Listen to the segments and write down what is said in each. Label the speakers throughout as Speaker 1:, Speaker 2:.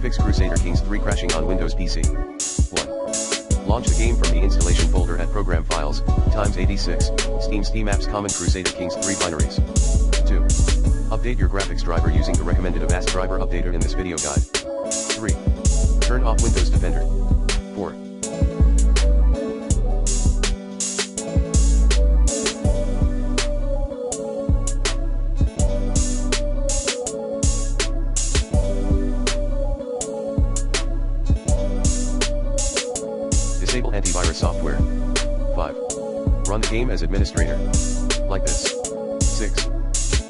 Speaker 1: Fix Crusader Kings 3 crashing on Windows PC. 1. Launch the game from the installation folder at Program Files, x86, Steam Apps Common Crusader Kings 3 binaries. 2. Update your graphics driver using the recommended Avast driver updater in this video guide. 3. Turn off Windows Defender. 4. Disable antivirus software. 5. Run the game as administrator. Like this. 6.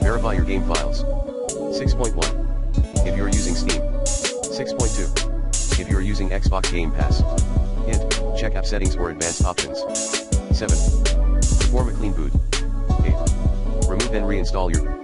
Speaker 1: Verify your game files. 6.1. If you're using Steam. 6.2. If you're using Xbox Game Pass. Hint, check app settings or advanced options. 7. Perform a clean boot. 8. Remove and reinstall your